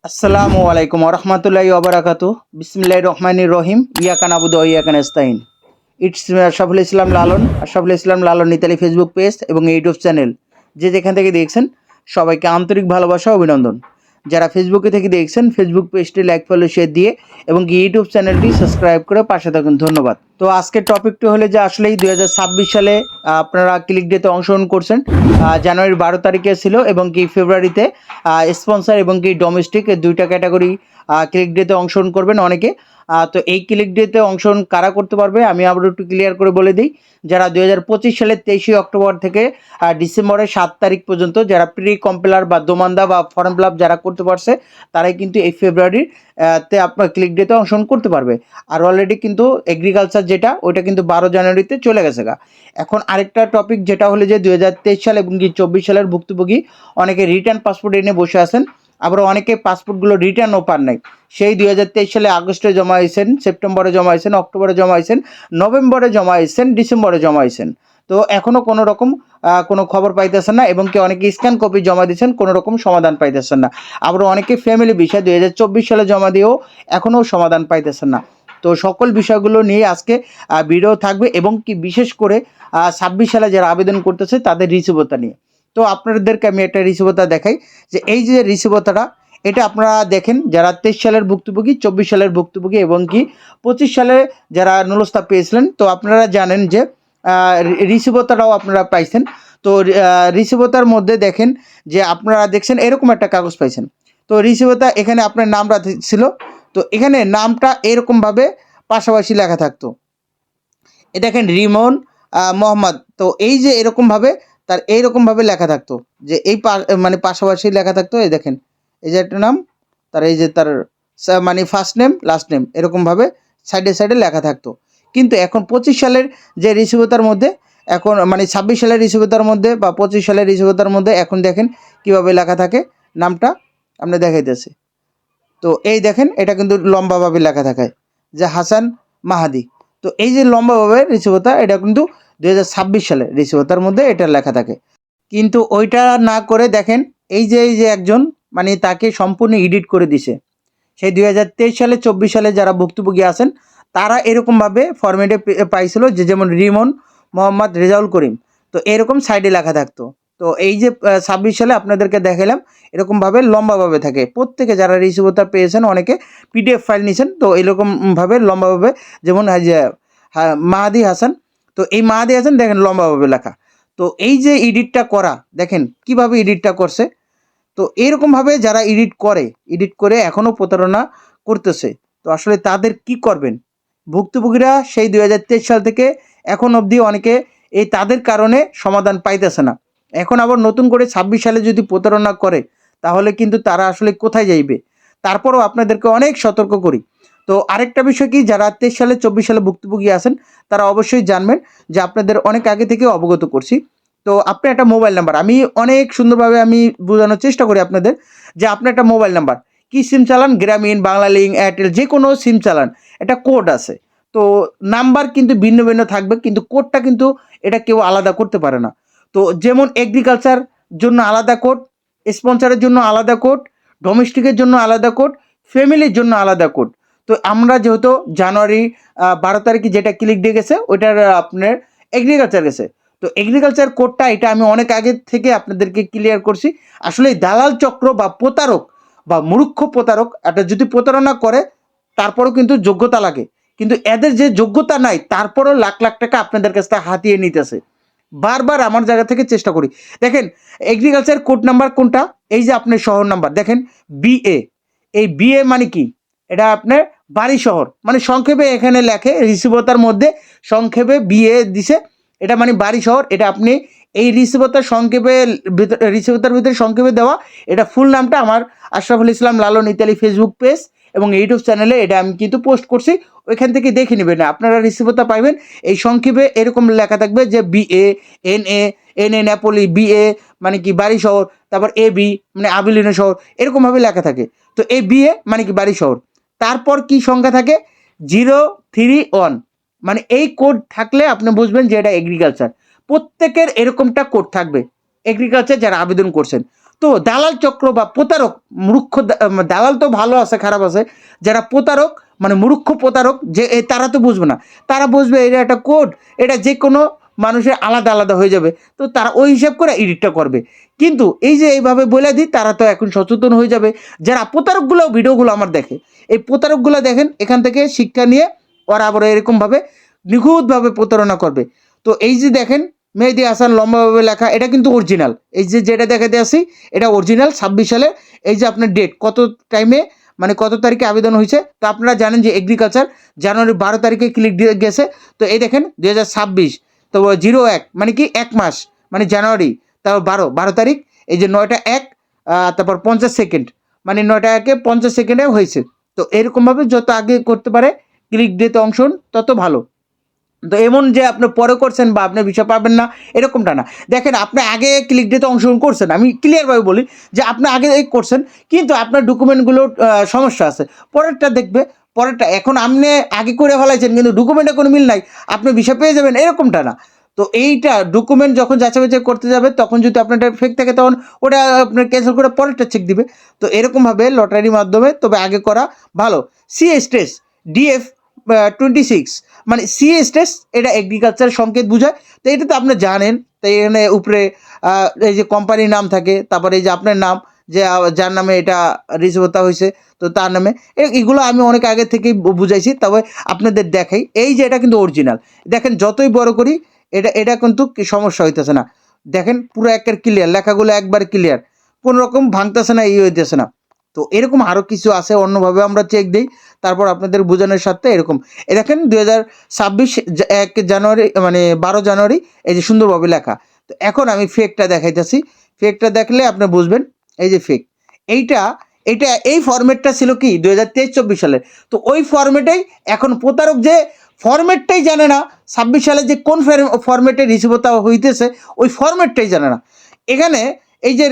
আসসালামু আলাইকুম ওরহমতুল্লাহি ওবরাকাতু। বিসমিল্লাহির রহমানির রহিম। ইয়াকা নাবুদু ওয়া ইয়াকা নাস্তাইন। It's Ashraful Islam Lalon, Ashraful Islam Lalon Italy Facebook page এবং ইউটিউব চ্যানেল, যে যেখান থেকে দেখছেন সবাইকে আন্তরিক ভালোবাসা ও অভিনন্দন। যারা ফেসবুকে থেকে দেখছেন ফেসবুক পেজটি লাইক ফলো শেয়ার দিয়ে এবং ইউটিউব চ্যানেলটি সাবস্ক্রাইব করে পাশে থাকুন, ধন্যবাদ। তো আজকের টপিকটি হলে যে আসলেই 2026 সালে আপনারা ক্লিক ডেতে অংশগ্রহণ করছেন। জানুয়ারির 12 তারিখে ছিল এবং ফেব্রুয়ারিতে স্পন্সর এবং ডোমেস্টিক দুইটা ক্যাটাগরি ক্লিক ডেতে অংশগ্রহণ করবেন অনেকে। তো এই ক্লিক ডেতে অংশগ্রহণ কারা করতে পারবে আমি আবার একটু ক্লিয়ার করে বলে দিই। যারা 2025 সালের 23 অক্টোবর থেকে ডিসেম্বরের 7 তারিখ পর্যন্ত যারা প্রি কম্পিলার বা দোমান্দা বা ফর্ম ফিল আপ যারা করতে পারছে তারাই কিন্তু এই ফেব্রুয়ারির তে আপনার ক্লিক ডেতে অংশগ্রহণ করতে পারবে। আর অলরেডি কিন্তু এগ্রিকালচার যেটা ওইটা কিন্তু 12 জানুয়ারিতে চলে গেছে গা। এখন আরেকটা টপিক যেটা হলো যে 2023 সাল এবং 24 সালের ভুক্তভোগী অনেকে রিটার্ন পাসপোর্ট এনে বসে আছেন, আবার অনেকে পাসপোর্টগুলো রিটার্নও পান নাই। সেই 2023 সালে আগস্টে জমা হয়েছেন, সেপ্টেম্বরে জমা হয়েছেন, অক্টোবরে জমা হয়েছেন, নভেম্বরে জমা হয়েছেন, ডিসেম্বরে জমা হয়েছেন। তো এখনও কোনো রকম কোনো খবর পাইতেছেন না এবং অনেকে স্ক্যান কপি জমা দিচ্ছেন, কোনো রকম সমাধান পাইতেছেন না। আবার অনেকে ফ্যামিলি বিষয় 2024 সালে জমা দিয়েও এখনও সমাধান পাইতেছেন না। তো সকল বিষয়গুলো নিয়ে আজকে ভিডিও থাকবে এবং বিশেষ করে 26 সালে যারা আবেদন করতেছে তাদের রিসিভতা নিয়ে। তো আপনাদেরকে আমি একটা রিসিভতা দেখাই যে এই যে রিসিভতাটা এটা আপনারা দেখেন যারা 23 সালের ভুক্তভোগী, 24 সালের ভুক্তভোগী এবং 25 সালে যারা নুলস্তা পেয়েছিলেন। তো আপনারা জানেন যে রিসিভতাটাও আপনারা পাইছেন। তো রিসিভতার মধ্যে দেখেন যে আপনারা দেখছেন এরকম একটা কাগজ পাইছেন। তো রিসিভতা এখানে আপনার নামটা ছিল, তো এখানে নামটা এরকমভাবে পাশাপাশি লেখা থাকতো। এ দেখেন রিমন মোহাম্মদ। তো এই যে এরকমভাবে তার এইরকমভাবে লেখা থাকতো যে এই মানে পাশাপাশি লেখা থাকতো। এই দেখেন এই যে একটা নাম, তার এই যে তার মানে ফার্স্ট নেম লাস্ট নেম এরকমভাবে সাইডে সাইডে লেখা থাকতো। কিন্তু এখন 25 সালের যে রিসিভতার মধ্যে এখন মানে 26 সালের রিসিভতার মধ্যে বা 25 সালের রিসিভতার মধ্যে এখন দেখেন কিভাবে লেখা থাকে নামটা আপনি দেখাইতেছে। তো এই দেখেন এটা কিন্তু লম্বাভাবে লেখা থাকে যে হাসান মাহাদি। তো এই যে লম্বাভাবে রিসিভতা এটা কিন্তু 2026 সালে রিসিভতার মধ্যে এটা লেখা থাকে। কিন্তু ওইটা না করে দেখেন এই যে একজন মানে তাকে সম্পূর্ণ এডিট করে দিছে। সেই 2023 সালে 24 সালে যারা ভুক্তভোগী আছেন তারা এরকমভাবে ফরম্যাটে পাইছিল যে যেমন রিমন মোহাম্মদ রেজাউল করিম। তো এরকম সাইডে লেখা থাকতো। তো এই যে 26 সালে আপনাদেরকে দেখালাম এরকমভাবে লম্বাভাবে থাকে। প্রত্যেকে যারা রিসিভতা পেয়েছেন অনেকে পিডিএফ ফাইল নিয়েছেন। তো এরকমভাবে লম্বাভাবে যেমন যে মাহাদি হাসান। তো এই মাহাদি হাসান দেখেন লম্বাভাবে লেখা। তো এই যে এডিটটা করা দেখেন কিভাবে এডিটটা করছে। তো এরকমভাবে যারা এডিট করে এখনও প্রতারণা করতেছে। তো আসলে তাদের কি করবেন? ভুক্তভোগীরা সেই 2023 সাল থেকে এখন অবধি অনেকে এই তাদের কারণে সমাধান পাইতেছে না। এখন আবার নতুন করে 26 সালে যদি প্রতারণা করে তাহলে কিন্তু তারা আসলে কোথায় যাইবে? তারপরেও আপনাদেরকে অনেক সতর্ক করি। তো আরেকটা বিষয় কি, যারা 23 সালে 24 সালে ভুক্তভোগী আছেন তারা অবশ্যই জানবেন যে আপনাদের অনেক আগে থেকে অবগত করছি। তো আপনার একটা মোবাইল নাম্বার আমি অনেক সুন্দরভাবে আমি বোঝানোর চেষ্টা করি আপনাদের যে আপনার একটা মোবাইল নাম্বার কি সিম চালান, গ্রামীণ, বাংলালিংক, এয়ারটেল যে কোনো সিম চালান, একটা কোড আছে। তো নাম্বার কিন্তু ভিন্ন ভিন্ন থাকবে কিন্তু কোডটা কিন্তু এটা কেউ আলাদা করতে পারে না। তো যেমন এগ্রিকালচার জন্য আলাদা কোড, স্পন্সরের জন্য আলাদা কোড, ডোমেস্টিকের জন্য আলাদা কোড, ফ্যামিলির জন্য আলাদা কোড। তো আমরা যেহেতু জানুয়ারি 12 তারিখে যেটা ক্লিক দিয়ে গেছে ওইটার আপনার এগ্রিকালচার গেছে। তো এগ্রিকালচার কোডটা এটা আমি অনেক আগে থেকে আপনাদেরকে ক্লিয়ার করছি। আসলে এই দালাল চক্র বা প্রতারক বা মূর্খ প্রতারক এটা যদি প্রতারণা করে তারপরেও কিন্তু যোগ্যতা লাগে, কিন্তু এদের যে যোগ্যতা নাই তারপরেও লাখ লাখ টাকা আপনাদের কাছ থেকে হাতিয়ে নিতেছে। বারবার আমার জায়গা থেকে চেষ্টা করি। দেখেন এগ্রিকালচার কোড নাম্বার কোনটা, এই যে আপনার শহর নাম্বার দেখেন বিএ। এই বিএ মানে কি, এটা আপনার বাড়ি শহর মানে সংক্ষেপে এখানে লেখে রিসিভতার মধ্যে সংক্ষেপে বিএ দিছে, এটা মানে বাড়ি শহর। এটা আপনি এই রিসিভতার সংক্ষেপে রিসিভতার ভিতরে সংক্ষেপে দেওয়া এটা ফুল নামটা আমার Ashraful Islam Lalon Italy Facebook page এবং ইউটিউব চ্যানেলে এটা আমি কিন্তু পোস্ট করছি, ওইখান থেকে দেখে নেবেন আপনারা রিসিভতা পাইবেন। এই সংক্ষেপে এরকম লেখা থাকবে যে বিএ এনএ, এনএ নেপোলি, বিএ মানে কি বাড়ি শহর, তারপর এ বি মানে আবিলিনো শহর এরকমভাবে লেখা থাকে। তো এই বিএ মানে কি বাড়ি শহর, তারপর কি সংখ্যা থাকে 031 মানে এই কোড থাকলে আপনি বুঝবেন যে এটা এগ্রিকালচার। প্রত্যেকের এরকমটা কোড থাকবে এগ্রিকালচার যারা আবেদন করছেন। তো দালাল চক্র বা প্রতারক মূর্খ দালাল তো ভালো আছে খারাপ আছে, যারা প্রতারক মানে মূর্খ প্রতারক যে তারা তো বুঝবে না, তারা বুঝবে এটা একটা কোড, এটা যে কোনো মানুষের আলাদা আলাদা হয়ে যাবে, তো তারা ওই হিসাব করে এডিটটা করবে। কিন্তু এই যে এইভাবে বলে দিই, তারা তো এখন সচেতন হয়ে যাবে। যারা প্রতারকগুলো ভিডিওগুলো আমার দেখে, এই প্রতারকগুলো দেখেন, এখান থেকে শিক্ষা নিয়ে ওরা আবার এরকমভাবে নিখুঁতভাবে প্রতারণা করবে। তো এই যে দেখেন মেহেদি হাসান লম্বাভাবে লেখা, এটা কিন্তু অরিজিনাল। এই যে যেটা দেখাতে আসি এটা অরিজিনাল 26 সালে। এই যে আপনার ডেট কত টাইমে মানে কত তারিখে আবেদন হয়েছে, তো আপনারা জানেন যে এগ্রিকালচার জানুয়ারি 12 তারিখে ক্লিক দিয়ে গেছে। তো এই দেখেন 2026, তো 01 মানে কি 1 মাস মানে জানুয়ারি, তারপর 12 তারিখ, এই যে 9টা 1, তারপর 50 সেকেন্ড মানে 9টা 1-এ 50 সেকেন্ডে হয়েছে। তো এরকমভাবে যত আগে করতে পারে ক্লিক ডেতে অংশ তত ভালো। তো এমন যে আপনি পরে করছেন বা আপনি বিষয় পাবেন না এরকমটা না। দেখেন আপনি আগে ক্লিক ডেতে অংশগ্রহণ করছেন, আমি ক্লিয়ারভাবে বলি যে আপনি আগে করছেন, কিন্তু আপনার ডকুমেন্টগুলোর সমস্যা আছে, পরেরটা দেখবে। পরেরটা এখন আপনি আগে করে ফেলাইছেন কিন্তু ডকুমেন্টে কোনো মিল নাই, আপনি বিষয় পেয়ে যাবেন এরকমটা না। তো এইটা ডকুমেন্ট যখন যাচাই বাছাই করতে যাবে তখন যদি আপনার ফেক থাকে তখন ওটা আপনার ক্যান্সেল করে পরেরটা চেক দিবে। তো এরকমভাবে লটারির মাধ্যমে তবে আগে করা ভালো। সিএস টেস্ট ডিএফ 26 মানে সিএসটেস, এটা এগ্রিকালচার সংকেত বোঝায়। তো এটা তো আপনি জানেন। তো এখানে উপরে এই যে কোম্পানির নাম থাকে, তারপরে এই যে আপনার নাম, যে যার নামে এটা রিসিভতা হয়েছে তো তার নামে, এগুলো আমি অনেক আগে থেকেই বুঝাইছি। তবে আপনাদের দেখাই, এই যে এটা কিন্তু অরিজিনাল। দেখেন যতই বড় করি এটা এটা কিন্তু সমস্যা হইতেছে না। দেখেন পুরো একের ক্লিয়ার, লেখাগুলো একবার ক্লিয়ার, কোনো রকম ভাঙতেছে না, হইতেছে না। তো এরকম আরও কিছু আছে, অন্যভাবে আমরা চেক দিই, তারপর আপনাদের বোঝানোর সাথে এরকম। এ দেখেন 2026 1 জানুয়ারি মানে 12 জানুয়ারি, এই যে সুন্দরভাবে লেখা। তো এখন আমি ফেকটা দেখাইতেছি, ফেকটা দেখলে আপনি বুঝবেন। এই যে ফেক, এইটা এটা এই ফরম্যাটটা ছিল কি 2023-24 সালে। তো ওই ফরম্যাটেই এখন প্রতারক যে ফরম্যাটটাই জানে না, 26 সালে যে কোন ফরম্যাটে রিসিভতা হইতেছে ওই ফরম্যাটটাই জানে না। এখানে এই যে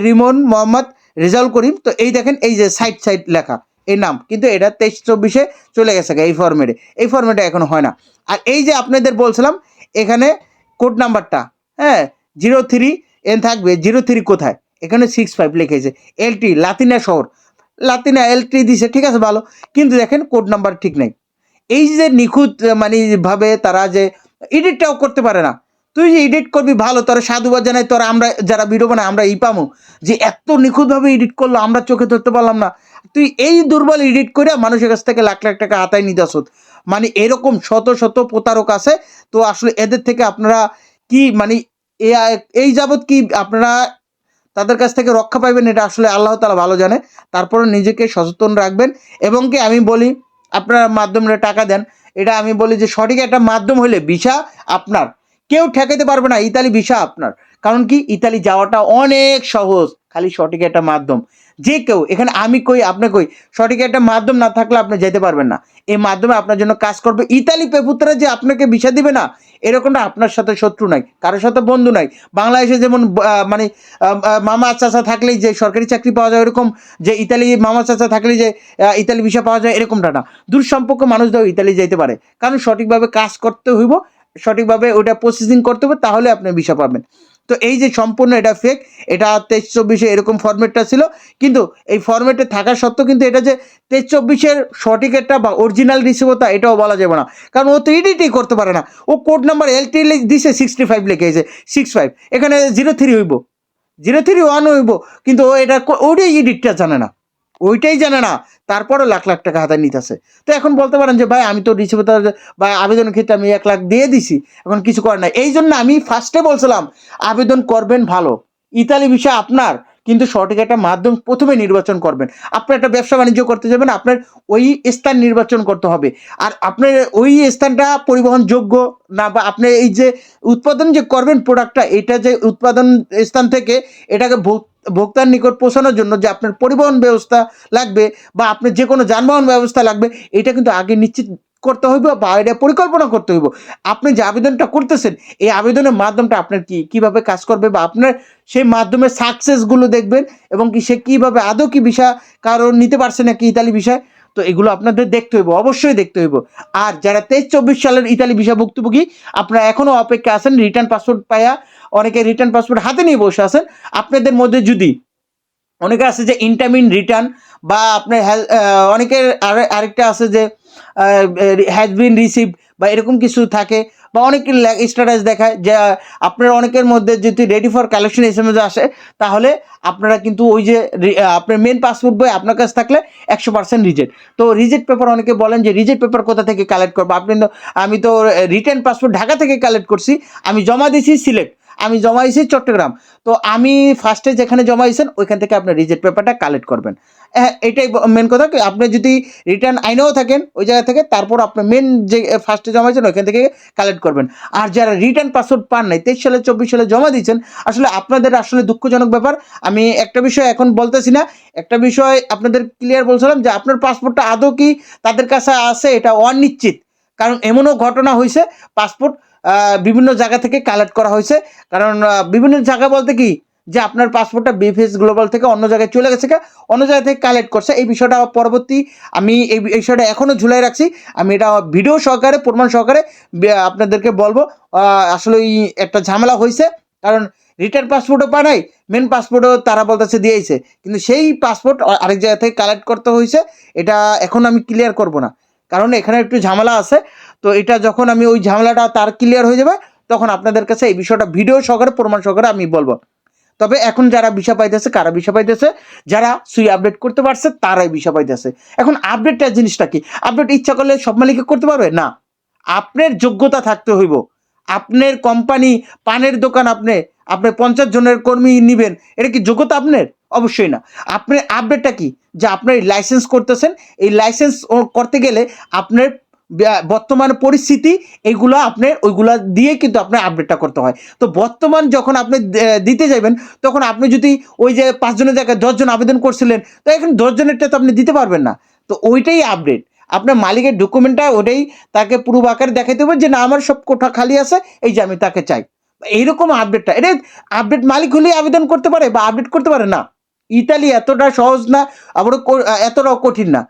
রিমন মোহাম্মদ রেজাউল করিম, তো এই দেখেন এই যে সাইড লেখা এই নাম, কিন্তু এটা 23-24-এ চলে গেছে এই ফরম্যাটে, এই ফরম্যাটে এখন হয় না। আর এই যে আপনাদের বলছিলাম এখানে কোড নাম্বারটা, হ্যাঁ 03 থাকবে, 03 কোথায়, এখানে 65 লিখেছে, এলটি লাতিনা শহর, লাতিনা এলটি দিছে, ঠিক আছে ভালো, কিন্তু দেখেন কোড নাম্বার ঠিক নেই। এই যে নিখুঁত মানে ভাবে তারা যে এডিটটাও করতে পারে না। তুই যে এডিট করবি ভালো, তোরা সাধুবাদ জানাই, তোরা আমরা যারা ভিডিও বানাই আমরা পামো যে এত নিখুঁতভাবে এডিট করলো, আমরা চোখে ধরতে পারলাম না। তুই এই দুর্বল এডিট করে মানুষের কাছ থেকে লাখ লাখ টাকা হাতায় নিতে আসত, মানে এরকম শত শত প্রতারক আছে। তো আসলে এদের থেকে আপনারা কি মানে এই যাবৎ কি আপনারা তাদের কাছ থেকে রক্ষা পাইবেন, এটা আসলে আল্লাহ তাআলা ভালো জানে। তারপরে নিজেকে সচেতন রাখবেন। এবং কি আমি বলি আপনারা মাধ্যমে টাকা দেন, এটা আমি বলি যে সঠিক একটা মাধ্যম হলে ভিসা আপনার, কেউ ঠেকাইতে পারবে না, ইতালি ভিসা আপনার। কারণ কি ইতালি যাওয়াটা অনেক সহজ, খালি সঠিক একটা মাধ্যম। যে কেউ এখানে আমি কই আপনি কই, সঠিক একটা মাধ্যম না থাকলে আপনি যেতে পারবেন না। এই মাধ্যমে আপনার জন্য কাজ করবে ইতালি পেপুত্রা, যে আপনাকে ভিসা দিবে না এরকমটা আপনার সাথে শত্রু নাই, কারোর সাথে বন্ধু নাই। বাংলাদেশে যেমন মানে মামা চাচা থাকলেই যে সরকারি চাকরি পাওয়া যায়, এরকম যে ইতালি মামা চাচা থাকলেই যে ইতালি ভিসা পাওয়া যায় এরকমটা না। দূর সম্পর্ক মানুষরাও ইতালি যেতে পারে, কারণ সঠিকভাবে কাজ করতে হইব, সঠিকভাবে ওটা প্রসেসিং করতে হবে, তাহলে আপনি ভিসা পাবেন। তো এই যে সম্পূর্ণ এটা ফেক, এটা 23-24-এ এরকম ফরম্যাটটা ছিল, কিন্তু এই ফরম্যাটে থাকা সত্ত্বেও কিন্তু এটা যে 23-24-এর সঠিক একটা বা অরিজিনাল রিসিভতা এটাও বলা যাবে না, কারণ ও তো এডিটই করতে পারে না। ও কোড নাম্বার এলটি দিছে 65 লিখেছে, 65 এখানে 03 হইব, 031 হইব, কিন্তু ও এটা ওইটাই এডিটটা জানে না, ওইটাই জানে না, তারপরও লাখ লাখ টাকা হাতে নিতেছে। তো এখন বলতে পারেন যে ভাই আমি তো রিসিভতা বা আবেদনের ক্ষেত্রে আমি 1 লাখ দিয়ে দিছি, এখন কিছু করার নাই। এই জন্য আমি ফার্স্টে বলছিলাম আবেদন করবেন ভালো, ইতালি ভিসা আপনার, কিন্তু সঠিক একটা মাধ্যম প্রথমে নির্বাচন করবেন। আপনি একটা ব্যবসা বাণিজ্য করতে যাবেন, আপনার ওই স্থান নির্বাচন করতে হবে। আর আপনার ওই স্থানটা পরিবহনযোগ্য না, বা আপনি এই যে উৎপাদন যে করবেন প্রোডাক্টটা, এটা যে উৎপাদন স্থান থেকে এটাকে ভোক্তার নিকট পৌঁছানোর জন্য যে আপনার পরিবহন ব্যবস্থা লাগবে বা আপনার যে কোনো যানবাহন ব্যবস্থা লাগবে, এটা কিন্তু আগে নিশ্চিত করতে হইব বা এটা পরিকল্পনা করতে হইব। আপনি যে আবেদনটা করতেছেন এই আবেদনের মাধ্যমটা আপনার কিভাবে কাজ করবে, বা আপনার সেই মাধ্যমে সাকসেসগুলো দেখবেন, এবং কি সে কীভাবে আদৌ কি ভিসা কারণ নিতে পারছে নাকি ইতালি ভিসায়। তো এগুলো আপনাদের দেখতে হইব, অবশ্যই দেখতে হইব। আর যারা 23-24 সালের ইতালি ভিসা ভুক্তভোগী, আপনারা এখনও অপেক্ষা আছেন রিটার্ন পাসপোর্ট পাইয়া, অনেকে রিটার্ন পাসপোর্ট হাতে নিয়ে বসে আছেন। আপনাদের মধ্যে যদি অনেকে আছে যে ইনটামিন রিটার্ন, বা আপনার অনেকের আরেকটা আছে যে হ্যাজ বিন রিসিভ বা এরকম কিছু থাকে, বা অনেকের স্ট্যাটাস দেখায় যে আপনার অনেকের মধ্যে যদি রেডি ফর কালেকশন এসএমএস আসে, তাহলে আপনারা কিন্তু ওই যে আপনার মেন পাসপোর্ট বই আপনার কাছে থাকলে 100% রিজেক্ট। তো রিজেক্ট পেপার অনেকে বলেন যে রিজেক্ট পেপার কোথা থেকে কালেক্ট করবো, আমি তো রিটার্ন পাসপোর্ট ঢাকা থেকে কালেক্ট করছি, আমি জমা দিয়েছি সিলেট, আমি জমা দিয়েছি চট্টগ্রাম, তো আমি ফার্স্টে যেখানে জমা দিয়েছেন ওইখান থেকে আপনার রিজেক্ট পেপারটা কালেক্ট করবেন। হ্যাঁ, এটাই মেন কথা। আপনি যদি রিটার্ন আইনেও থাকেন ওই জায়গা থেকে, তারপর আপনার মেন যে ফার্স্টে জমা দিয়েছেন ওইখান থেকে কালেক্ট করবেন। আর যারা রিটার্ন পাসপোর্ট পান নাই, 23 সালে 24 সালে জমা দিয়েছেন, আসলে আপনাদের আসলে দুঃখজনক ব্যাপার। আমি একটা বিষয় এখন বলতেছি না, একটা বিষয় আপনাদের ক্লিয়ার বলছিলাম যে আপনার পাসপোর্টটা আদৌ কি তাদের কাছে আছে এটা অনিশ্চিত। কারণ এমনও ঘটনা হয়েছে পাসপোর্ট বিভিন্ন জায়গা থেকে কালেক্ট করা হয়েছে। কারণ বিভিন্ন জায়গা বলতে কি, যে আপনার পাসপোর্টটা বিএফএস গ্লোবাল থেকে অন্য জায়গায় চলে গেছে, অন্য জায়গা থেকে কালেক্ট করছে। এই বিষয়টা পরবর্তী আমি এই বিষয়টা এখনও ঝুলাই রাখছি, আমি এটা ভিডিও সহকারে প্রমাণ সহকারে আপনাদেরকে বলবো। আসলে একটা ঝামেলা হয়েছে, কারণ রিটার্ন পাসপোর্টও পাঠাই, মেন পাসপোর্টও তারা বলতেছে দিয়েছে, কিন্তু সেই পাসপোর্ট আরেক জায়গা থেকে কালেক্ট করতে হয়েছে। এটা এখন আমি ক্লিয়ার করব না, কারণ এখানে একটু ঝামেলা আছে। তো এটা যখন আমি ওই ঝামেলাটা তার ক্লিয়ার হয়ে যাবে, তখন আপনাদের কাছে এই বিষয়টা ভিডিও সহকারে প্রমাণ সহকারে আমি বলবো। তবে এখন যারা ভিসা পাইতেছে, কারা ভিসা পাইতেছে, যারা সুই আপডেট করতে পারছে তারাই ভিসা পাইতেছে। এখন আপডেটটা জিনিসটা কি, আপডেট ইচ্ছা করলে সব মালিকে করতে পারবে না, আপনার যোগ্যতা থাকতে হইব। আপনার কোম্পানি পানের দোকান, আপনি 50 জনের কর্মী নিবেন, এটা কি যোগ্যতা আপনার? অবশ্যই না। আপনার আপডেটটা কি, যে আপনার লাইসেন্স করতেছেন, এই লাইসেন্স করতে গেলে আপনার বর্তমান পরিস্থিতি এইগুলো আপনার ওইগুলা দিয়ে কিন্তু আপনার আপডেটটা করতে হয়। তো বর্তমান যখন আপনি দিতে যাবেন, তখন আপনি যদি ওই যে 5 জনের জায়গায় 10 জন আবেদন করছিলেন, তো এখন 10 জনেরটা তো আপনি দিতে পারবেন না। তো ওইটাই আপডেট, আপনার মালিকের ডকুমেন্টটা ওটাই তাকে প্রুফ আকারে দেখাইতে হবে যে না আমার সব কোঠা খালি আছে, এই যে আমি তাকে চাই। এইরকম আপডেটটা, এটা আপডেট মালিক হলেই আবেদন করতে পারে বা আপডেট করতে পারে না। ইতালি এতটা সহজ না, আবার এতটাও কঠিন না।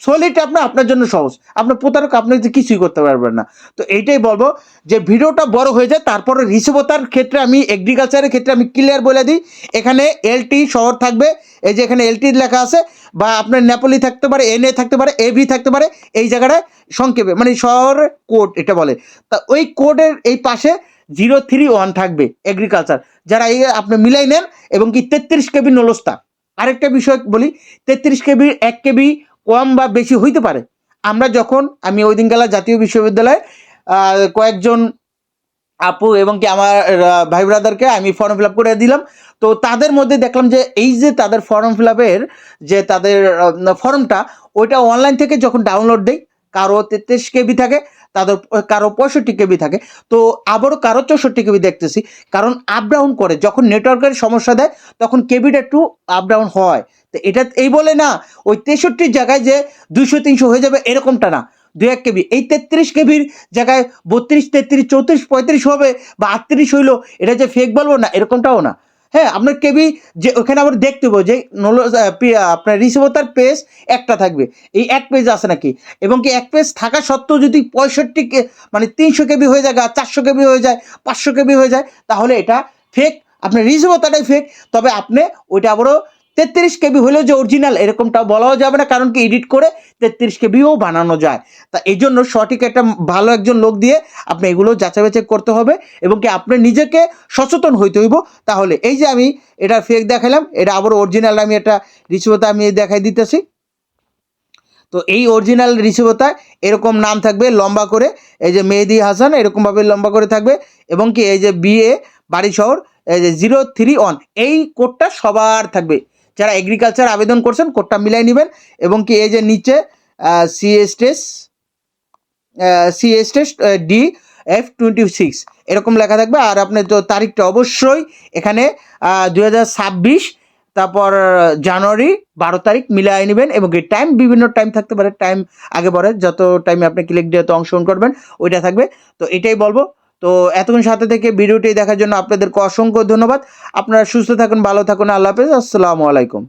সলিড আপনার জন্য সহজ, আপনার প্রতারক আপনি কিছুই করতে পারবেন না। তো এইটাই বলবো যে ভিডিওটা বড় হয়ে যায়, তারপরে রিসিভতার ক্ষেত্রে আমি এগ্রিকালচারের ক্ষেত্রে আমি ক্লিয়ার বলে দিই। এখানে এলটি শহর থাকবে, এই যে এখানে এলটি লেখা আছে, বা আপনার নেপোলি থাকতে পারে, এনএ থাকতে পারে, এভি থাকতে পারে, এই জায়গাটায় সংক্ষেপে মানে শহর কোড এটা বলে। তা ওই কোডের এই পাশে 031 থাকবে এগ্রিকালচার, যারা এই আপনি মিলাই নেন, এবং কি 33 কেবি নলস্তা। আরেকটা বিষয় বলি, 33 কেবি 1 কেবি কম বা বেশি হইতে পারে। আমি ওই দিন গেলা জাতীয় বিশ্ববিদ্যালয়ে কয়েকজন আপু এবং কি আমার ভাই ব্রাদারকে আমি ফর্ম ফিল আপ করে দিলাম। তো তাদের মধ্যে দেখলাম যে এই যে তাদের ফর্ম ফিল আপের যে তাদের ফর্মটা, ওইটা অনলাইন থেকে যখন ডাউনলোড দেয়, কারো 33 কেবি থাকে, তাদের কারো 65 কেবি থাকে, তো আবারও কারো 64 কেবি দেখতেছি। কারণ আপ ডাউন করে, যখন নেটওয়ার্কের সমস্যা দেয় তখন কেবিটা একটু আপ ডাউন হয়। তো এটা এই বলে না ওই 63 জায়গায় যে 200-300 হয়ে যাবে, এরকমটা না। 2-1 কেবি, এই 33 কেবির জায়গায় 32, 33, 34, 35 হবে, বা 38 হইলো, এটা যে ফেক বলবো না, এরকমটাও না। হ্যাঁ, আপনার কেবি যে ওখানে আবার দেখতে হবে যে আপনার রিসিভতার পেজ একটা থাকবে, এই এক পেজ আছে নাকি, এবং কি এক পেজ থাকা সত্ত্বেও যদি 65 মানে 300 কেবি হয়ে যায়, 400 কেবি হয়ে যায়, 500 কেবি হয়ে যায়, তাহলে এটা ফেক, আপনার রিসিভতাটাই ফেক। তবে আপনি ওইটা আবারও 33 কেবি হলেও যে অরিজিনাল এরকমটা বলাও যাবে না, কারণ কি এডিট করে 33 কেবিও বানানো যায়। তা এই জন্য সঠিক একটা ভালো একজন লোক দিয়ে আপনি এগুলো যাচাই বাছাই করতে হবে, এবং কি আপনি নিজেকে সচেতন হইতে হইব। তাহলে এই যে আমি এটা ফেক দেখালাম, এটা আবার অরিজিনাল আমি এটা রিসিভতা আমি দেখাই দিতেছি। তো এই অরিজিনাল রিসিভতা এরকম নাম থাকবে লম্বা করে, এই যে মেহেদি হাসান এরকমভাবে লম্বা করে থাকবে, এবং কি এই যে বিএ বাড়ি শহর, এই যে 031, এই কোডটা সবার থাকবে। যারা এগ্রিকালচার আবেদন করছেন কোডটা মিলাই নেবেন, এবং কি এই যে নিচে সিএসটেস DF26 এরকম লেখা থাকবে। আর আপনার তো তারিখটা অবশ্যই এখানে 2026, তারপর জানুয়ারি 12 তারিখ মিলাই নেবেন, এবং এই টাইম বিভিন্ন টাইম থাকতে পারে, টাইম আগে পরে যত টাইমে আপনি ক্লিক দিয়ে তো অংশগ্রহণ করবেন ওইটা থাকবে। তো এটাই বলবো। তো এতক্ষণ সাথে থেকে ভিডিওটি দেখার জন্য আপনাদেরকে অসংখ্য ধন্যবাদ। আপনারা সুস্থ থাকুন, ভালো থাকুন, আল্লাহ হাফেজ, আসসালামু আলাইকুম।